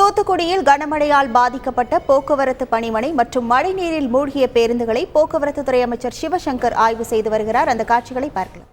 தூத்துக்குடியில் கனமழையால் பாதிக்கப்பட்ட போக்குவரத்து பணிமனை மற்றும் மழைநீரில் மூழ்கிய பேருந்துகளை போக்குவரத்து துறை அமைச்சர் சிவசங்கர் ஆய்வு செய்து வருகிறார். அந்த காட்சிகளை பார்க்கலாம்.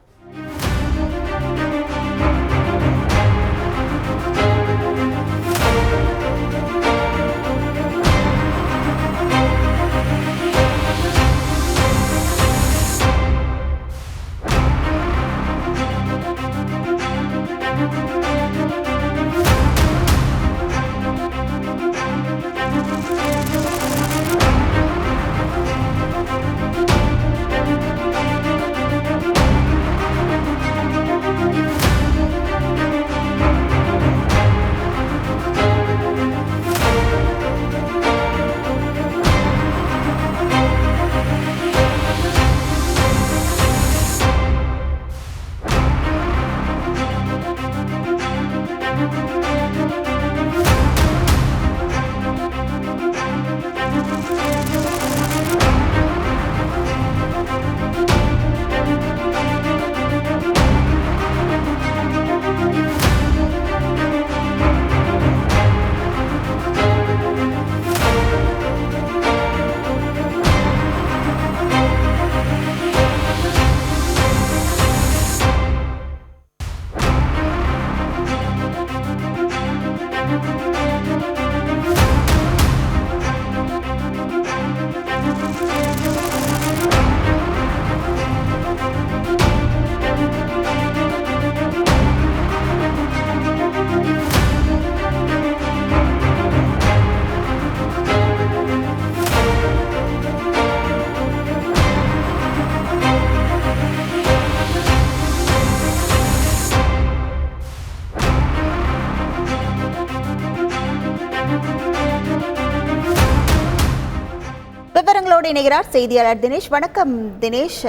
விவரங்களோடு இணைகிறார் செய்தியாளர் தினேஷ். வணக்கம் தினேஷ்.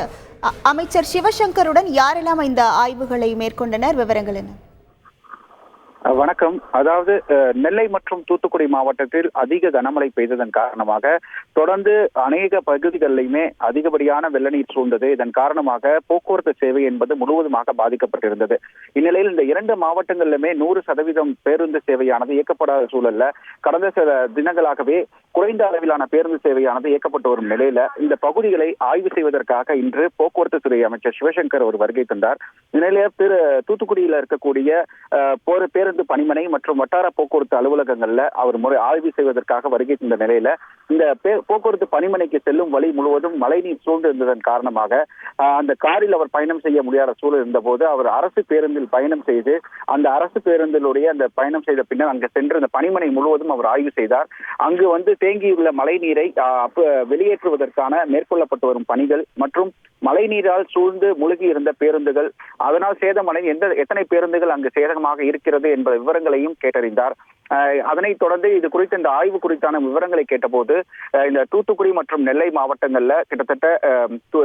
அமைச்சர் சிவசங்கருடன் யாரெல்லாம் இந்த ஆய்வுகளை மேற்கொண்டனர்? விவரங்கள் என்ன? வணக்கம். அதாவது நெல்லை மற்றும் தூத்துக்குடி மாவட்டத்தில் அதிக கனமழை பெய்ததன் காரணமாக தொடர்ந்து அநேக பகுதிகளிலுமே அதிகப்படியான வெள்ள நீர் சூழ்ந்தது. இதன் காரணமாக போக்குவரத்து சேவை என்பது முழுவதுமாக பாதிக்கப்பட்டிருந்தது. இந்நிலையில் இந்த 2 மாவட்டங்களிலுமே 100% பேருந்து சேவையானது இயக்கப்படாத சூழல்ல கடந்த சில தினங்களாகவே குறைந்த அளவிலான பேருந்து சேவையானது இயக்கப்பட்டு வரும் நிலையில இந்த பகுதிகளை ஆய்வு செய்வதற்காக இன்று போக்குவரத்து துறை அமைச்சர் சிவசங்கர் அவர் வருகை தந்தார். இந்நிலையில தூத்துக்குடியில் இருக்கக்கூடிய பேருந்து பணிமனை மற்றும் வட்டார போக்குவரத்து அலுவலகங்கள்ல அவர் ஆய்வு செய்வதற்காக வருகை தந்த நிலையில இந்த போக்குவரத்து பணிமனைக்கு செல்லும் வழி முழுவதும் மழைநீர் சூழ்ந்து இருந்ததன் காரணமாக அந்த காரில் அவர் பயணம் செய்ய முடியாத சூழல் இருந்த போது அவர் அரசு பேருந்தில் பயணம் செய்து அந்த அரசு பேருந்திலுடைய அந்த பயணம் செய்த பின்னர் அங்கு சென்று அந்த பணிமனை முழுவதும் அவர் ஆய்வு செய்தார். அங்கு வந்து தேங்கியுள்ள மழை நீரை வெளியேற்றுவதற்கான மேற்கொள்ளப்பட்டு வரும் பணிகள் மற்றும் மழை நீரால் சூழ்ந்து முழுகி இருந்த பேருந்துகள், அதனால் சேதமடைந்த எத்தனை பேருந்துகள் அங்கு சேதமாக இருக்கிறது என்ற விவரங்களையும் கேட்டறிந்தார். அதனைத் தொடர்ந்து இது குறித்த இந்த ஆய்வு குறித்தான விவரங்களை கேட்டபோது இந்த தூத்துக்குடி மற்றும் நெல்லை மாவட்டங்கள்ல கிட்டத்தட்ட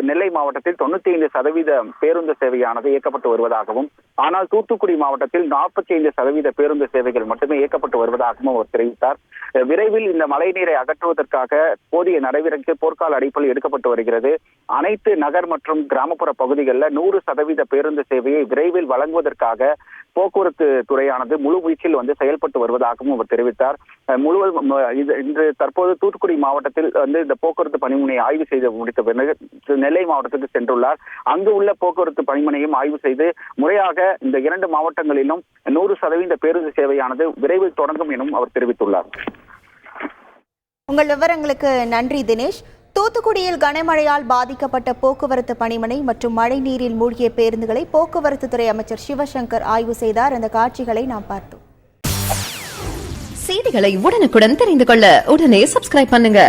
நெல்லை மாவட்டத்தில் 95% பேருந்து சேவையானது இயக்கப்பட்டு வருவதாகவும், ஆனால் தூத்துக்குடி மாவட்டத்தில் 45% பேருந்து சேவைகள் மட்டுமே இயக்கப்பட்டு வருவதாகவும் அவர் தெரிவித்தார். விரைவில் இந்த மழை நீரை அகற்றுவதற்காக போதிய நடவடிக்கை போர்க்கால அடிப்படையில் எடுக்கப்பட்டு வருகிறது. அனைத்து நகர் மற்றும் கிராமப்புற பகுதிகளில் 100% பேருந்து சேவையை விரைவில் வழங்குவதற்காக போக்குவரத்து துறையானது முழு வீச்சில் வந்து செயல்பட்டு வருவதாகவும் அவர் தெரிவித்தார். இன்று தற்போது தூத்துக்குடி மாவட்டத்தில் வந்து இந்த போக்குவரத்து பணிமனையை ஆய்வு செய்து முடித்த பிறகு நெல்லை மாவட்டத்துக்கு சென்றுள்ளார். அங்கு உள்ள போக்குவரத்து பணிமனையும் ஆய்வு செய்து முறையாக இந்த 2 மாவட்டங்களிலும் 100% பேருந்து சேவையானது விரைவில் தொடங்கும் எனவும் அவர் தெரிவித்துள்ளார். உங்கள் விவரங்களுக்கு நன்றி தினேஷ். தூத்துக்குடியில் கனமழையால் பாதிக்கப்பட்ட போக்குவரத்து பணிமனை மற்றும் மழை நீரில் மூழ்கிய பேருந்துகளை போக்குவரத்து துறை அமைச்சர் சிவசங்கர் ஆய்வு செய்தார். அந்த காட்சிகளை நாம் பார்த்தோம். செய்திகளை உடனுக்குடன் தெரிந்து கொள்ள உடனே சப்ஸ்கிரைப் பண்ணுங்க.